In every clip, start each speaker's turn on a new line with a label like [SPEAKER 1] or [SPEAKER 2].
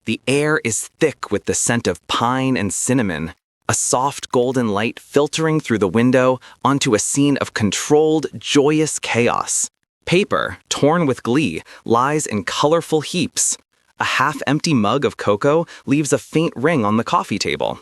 [SPEAKER 1] The air is thick with the scent of pine and cinnamon, a soft golden light filtering through the window onto a scene of controlled, joyous chaos. Paper, torn with glee, lies in colorful heaps. A half-empty mug of cocoa leaves a faint ring on the coffee table.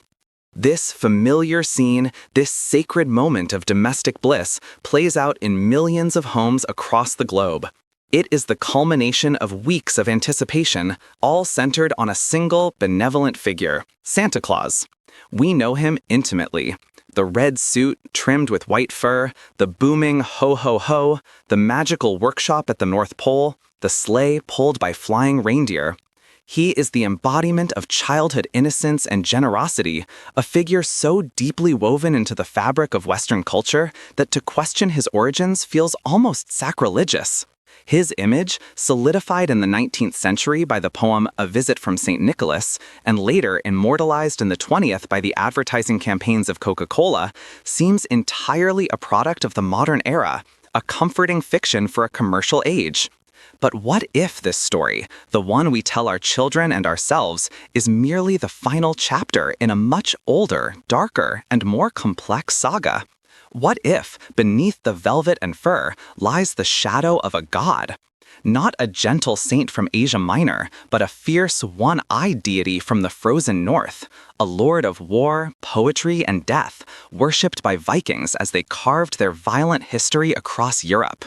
[SPEAKER 1] This familiar scene, this sacred moment of domestic bliss, plays out in millions of homes across the globe. It is the culmination of weeks of anticipation, all centered on a single, benevolent figure, Santa Claus. We know him intimately. The red suit trimmed with white fur, the booming ho-ho-ho, the magical workshop at the North Pole, the sleigh pulled by flying reindeer. He is the embodiment of childhood innocence and generosity, a figure so deeply woven into the fabric of Western culture that to question his origins feels almost sacrilegious. His image, solidified in the 19th century by the poem A Visit from St. Nicholas, and later immortalized in the 20th by the advertising campaigns of Coca-Cola, seems entirely a product of the modern era, a comforting fiction for a commercial age. But what if this story, the one we tell our children and ourselves, is merely the final chapter in a much older, darker, and more complex saga? What if, beneath the velvet and fur, lies the shadow of a god? Not a gentle saint from Asia Minor, but a fierce, one-eyed deity from the frozen north, a lord of war, poetry, and death, worshipped by Vikings as they carved their violent history across Europe.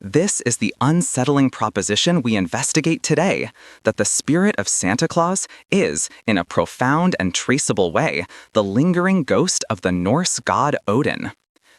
[SPEAKER 1] This is the unsettling proposition we investigate today, that the spirit of Santa Claus is, in a profound and traceable way, the lingering ghost of the Norse god Odin.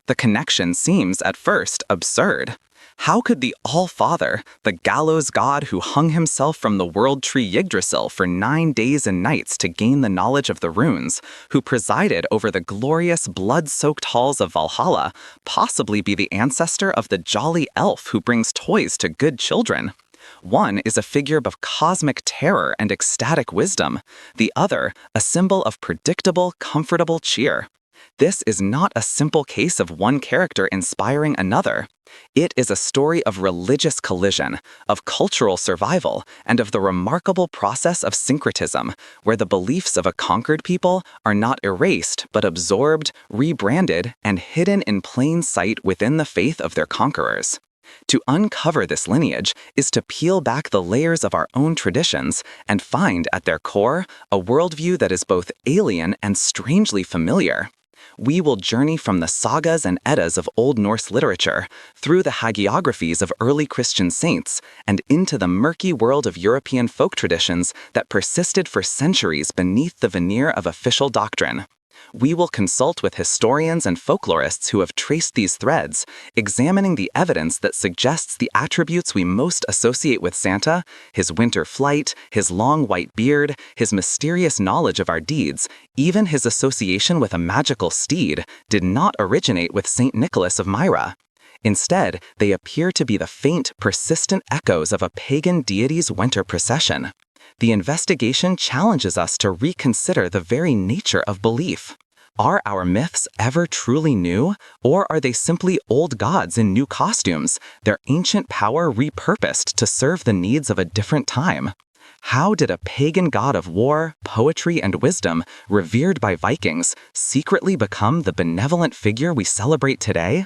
[SPEAKER 1] The connection seems, at first, absurd. How could the All-Father, the gallows god who hung himself from the world tree Yggdrasil for 9 days and nights to gain the knowledge of the runes, who presided over the glorious blood-soaked halls of Valhalla, possibly be the ancestor of the jolly elf who brings toys to good children? One is a figure of cosmic terror and ecstatic wisdom, the other a symbol of predictable, comfortable cheer. This is not a simple case of one character inspiring another. It is a story of religious collision, of cultural survival, and of the remarkable process of syncretism, where the beliefs of a conquered people are not erased but absorbed, rebranded, and hidden in plain sight within the faith of their conquerors. To uncover this lineage is to peel back the layers of our own traditions and find, at their core, a worldview that is both alien and strangely familiar. We will journey from the sagas and eddas of Old Norse literature, through the hagiographies of early Christian saints, and into the murky world of European folk traditions that persisted for centuries beneath the veneer of official doctrine. We will consult with historians and folklorists who have traced these threads, examining the evidence that suggests the attributes we most associate with Santa, his winter flight, his long white beard, his mysterious knowledge of our deeds, even his association with a magical steed, did not originate with St. Nicholas of Myra. Instead, they appear to be the faint, persistent echoes of a pagan deity's winter procession. The investigation challenges us to reconsider the very nature of belief. Are our myths ever truly new, or are they simply old gods in new costumes, their ancient power repurposed to serve the needs of a different time? How did a pagan god of war, poetry, and wisdom, revered by Vikings, secretly become the benevolent figure we celebrate today?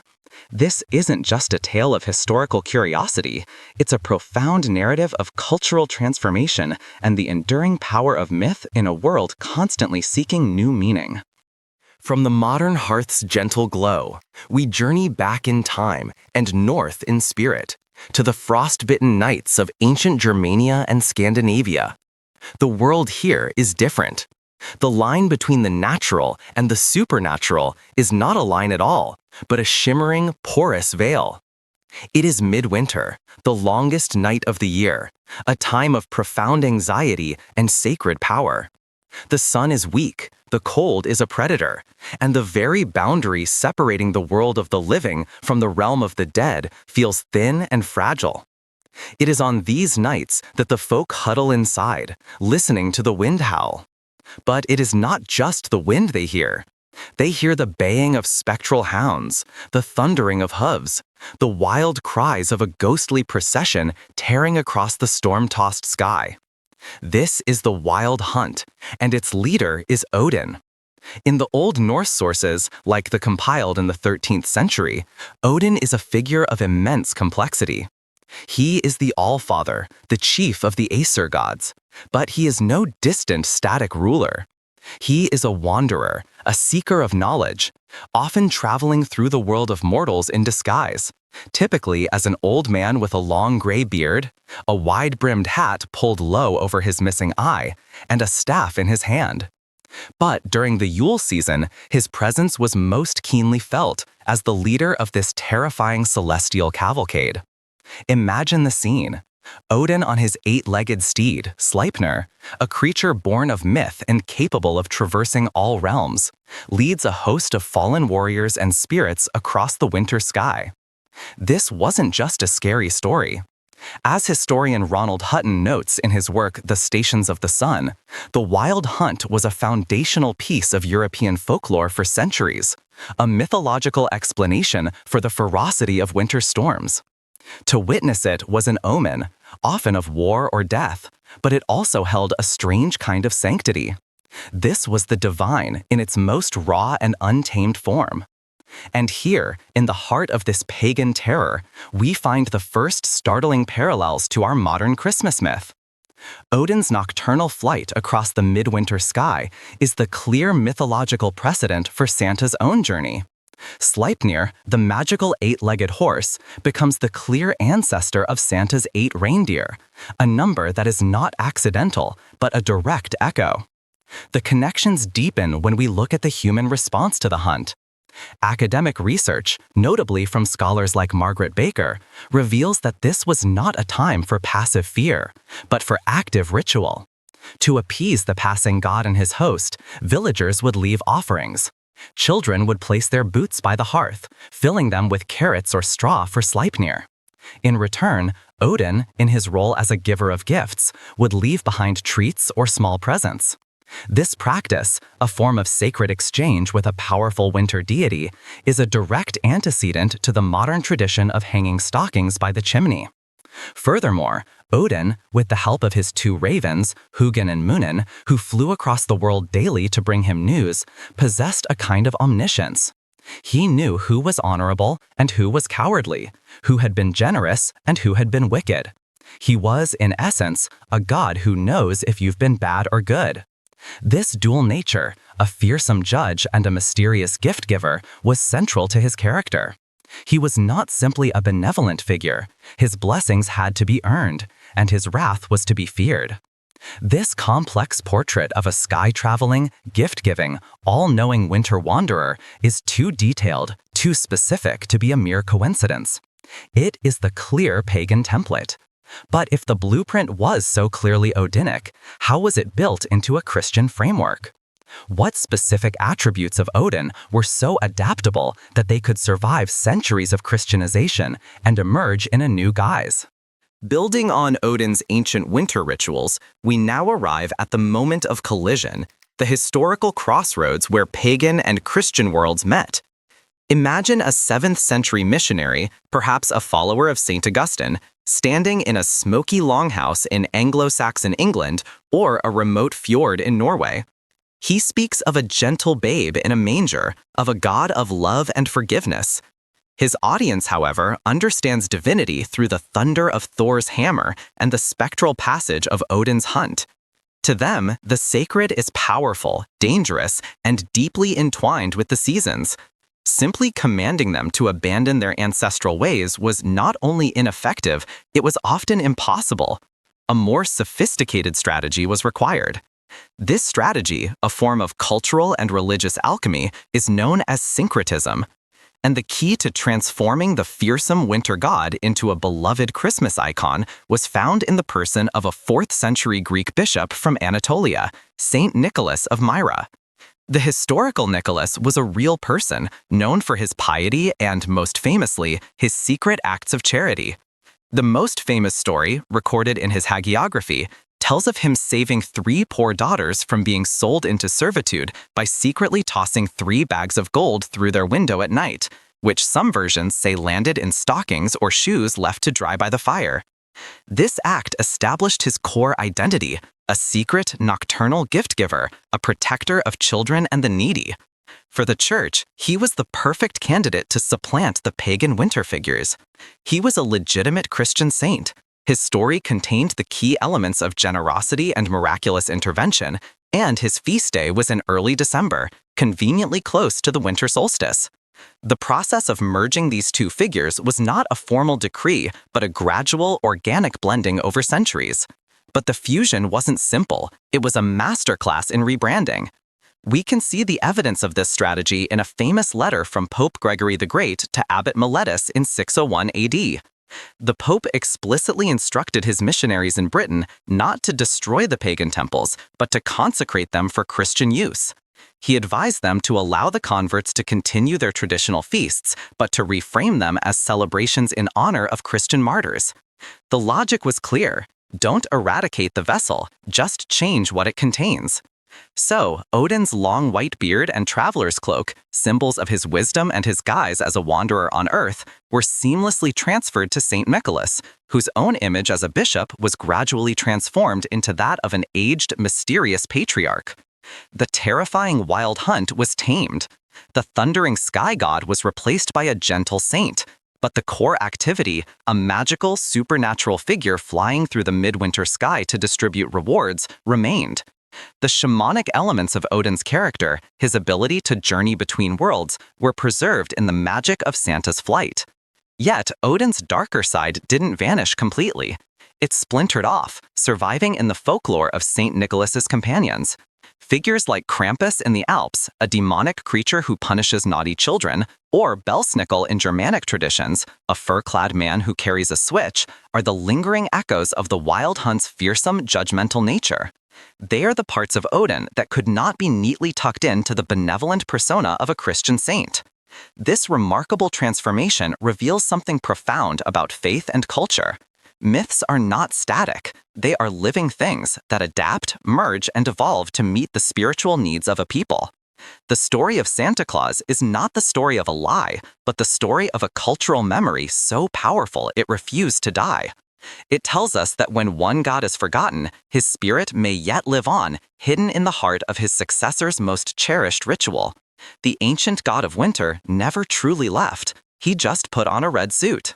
[SPEAKER 1] This isn't just a tale of historical curiosity, it's a profound narrative of cultural transformation and the enduring power of myth in a world constantly seeking new meaning. From the modern hearth's gentle glow, we journey back in time and north in spirit, to the frost-bitten nights of ancient Germania and Scandinavia. The world here is different. The line between the natural and the supernatural is not a line at all, but a shimmering, porous veil. It is midwinter, the longest night of the year, a time of profound anxiety and sacred power. The sun is weak, the cold is a predator, and the very boundary separating the world of the living from the realm of the dead feels thin and fragile. It is on these nights that the folk huddle inside, listening to the wind howl. But it is not just the wind they hear. They hear the baying of spectral hounds, the thundering of hooves, the wild cries of a ghostly procession tearing across the storm-tossed sky. This is the wild hunt, and its leader is Odin. In the Old Norse sources, like the compiled in the 13th century, Odin is a figure of immense complexity. He is the Allfather, the chief of the Aesir gods, but he is no distant, static ruler. He is a wanderer, a seeker of knowledge, often traveling through the world of mortals in disguise, typically as an old man with a long gray beard, a wide-brimmed hat pulled low over his missing eye, and a staff in his hand. But during the Yule season, his presence was most keenly felt as the leader of this terrifying celestial cavalcade. Imagine the scene. Odin on his 8-legged steed, Sleipnir, a creature born of myth and capable of traversing all realms, leads a host of fallen warriors and spirits across the winter sky. This wasn't just a scary story. As historian Ronald Hutton notes in his work The Stations of the Sun, the wild hunt was a foundational piece of European folklore for centuries, a mythological explanation for the ferocity of winter storms. To witness it was an omen, often of war or death, but it also held a strange kind of sanctity. This was the divine in its most raw and untamed form. And here, in the heart of this pagan terror, we find the first startling parallels to our modern Christmas myth. Odin's nocturnal flight across the midwinter sky is the clear mythological precedent for Santa's own journey. Sleipnir, the magical 8-legged horse, becomes the clear ancestor of Santa's 8 reindeer, a number that is not accidental, but a direct echo. The connections deepen when we look at the human response to the hunt. Academic research, notably from scholars like Margaret Baker, reveals that this was not a time for passive fear, but for active ritual. To appease the passing god and his host, villagers would leave offerings. Children would place their boots by the hearth, filling them with carrots or straw for Sleipnir. In return, Odin, in his role as a giver of gifts, would leave behind treats or small presents. This practice, a form of sacred exchange with a powerful winter deity, is a direct antecedent to the modern tradition of hanging stockings by the chimney. Furthermore, Odin, with the help of his 2 ravens, Hugin and Munin, who flew across the world daily to bring him news, possessed a kind of omniscience. He knew who was honorable and who was cowardly, who had been generous and who had been wicked. He was, in essence, a god who knows if you've been bad or good. This dual nature, a fearsome judge and a mysterious gift giver, was central to his character. He was not simply a benevolent figure. His blessings had to be earned, and his wrath was to be feared. This complex portrait of a sky-traveling, gift-giving, all-knowing winter wanderer is too detailed, too specific to be a mere coincidence. It is the clear pagan template. But if the blueprint was so clearly Odinic, how was it built into a Christian framework? What specific attributes of Odin were so adaptable that they could survive centuries of Christianization and emerge in a new guise? Building on Odin's ancient winter rituals, we now arrive at the moment of collision, the historical crossroads where pagan and Christian worlds met. Imagine a 7th century missionary, perhaps a follower of St. Augustine, standing in a smoky longhouse in Anglo-Saxon England or a remote fjord in Norway. He speaks of a gentle babe in a manger, of a God of love and forgiveness. His audience, however, understands divinity through the thunder of Thor's hammer and the spectral passage of Odin's hunt. To them, the sacred is powerful, dangerous, and deeply entwined with the seasons. Simply commanding them to abandon their ancestral ways was not only ineffective, it was often impossible. A more sophisticated strategy was required. This strategy, a form of cultural and religious alchemy, is known as syncretism. And the key to transforming the fearsome winter god into a beloved Christmas icon was found in the person of a 4th century Greek bishop from Anatolia, Saint Nicholas of Myra. The historical Nicholas was a real person, known for his piety and, most famously, his secret acts of charity. The most famous story, recorded in his hagiography, tells of him saving 3 poor daughters from being sold into servitude by secretly tossing 3 bags of gold through their window at night, which some versions say landed in stockings or shoes left to dry by the fire. This act established his core identity, a secret nocturnal gift-giver, a protector of children and the needy. For the church, he was the perfect candidate to supplant the pagan winter figures. He was a legitimate Christian saint. His story contained the key elements of generosity and miraculous intervention, and his feast day was in early December, conveniently close to the winter solstice. The process of merging these two figures was not a formal decree, but a gradual, organic blending over centuries. But the fusion wasn't simple. It was a masterclass in rebranding. We can see the evidence of this strategy in a famous letter from Pope Gregory the Great to Abbot Meletus in 601 AD. The Pope explicitly instructed his missionaries in Britain not to destroy the pagan temples, but to consecrate them for Christian use. He advised them to allow the converts to continue their traditional feasts, but to reframe them as celebrations in honor of Christian martyrs. The logic was clear. Don't eradicate the vessel, just change what it contains. So, Odin's long white beard and traveler's cloak, symbols of his wisdom and his guise as a wanderer on earth, were seamlessly transferred to Saint Nicholas, whose own image as a bishop was gradually transformed into that of an aged, mysterious patriarch. The terrifying wild hunt was tamed. The thundering sky god was replaced by a gentle saint. But the core activity, a magical, supernatural figure flying through the midwinter sky to distribute rewards, remained. The shamanic elements of Odin's character, his ability to journey between worlds, were preserved in the magic of Santa's flight. Yet, Odin's darker side didn't vanish completely. It splintered off, surviving in the folklore of Saint Nicholas's companions. Figures like Krampus in the Alps, a demonic creature who punishes naughty children, or Belsnickel in Germanic traditions, a fur-clad man who carries a switch, are the lingering echoes of the wild hunt's fearsome, judgmental nature. They are the parts of Odin that could not be neatly tucked into the benevolent persona of a Christian saint. This remarkable transformation reveals something profound about faith and culture. Myths are not static. They are living things that adapt, merge, and evolve to meet the spiritual needs of a people. The story of Santa Claus is not the story of a lie, but the story of a cultural memory so powerful it refused to die. It tells us that when one god is forgotten, his spirit may yet live on, hidden in the heart of his successor's most cherished ritual. The ancient god of winter never truly left. He just put on a red suit.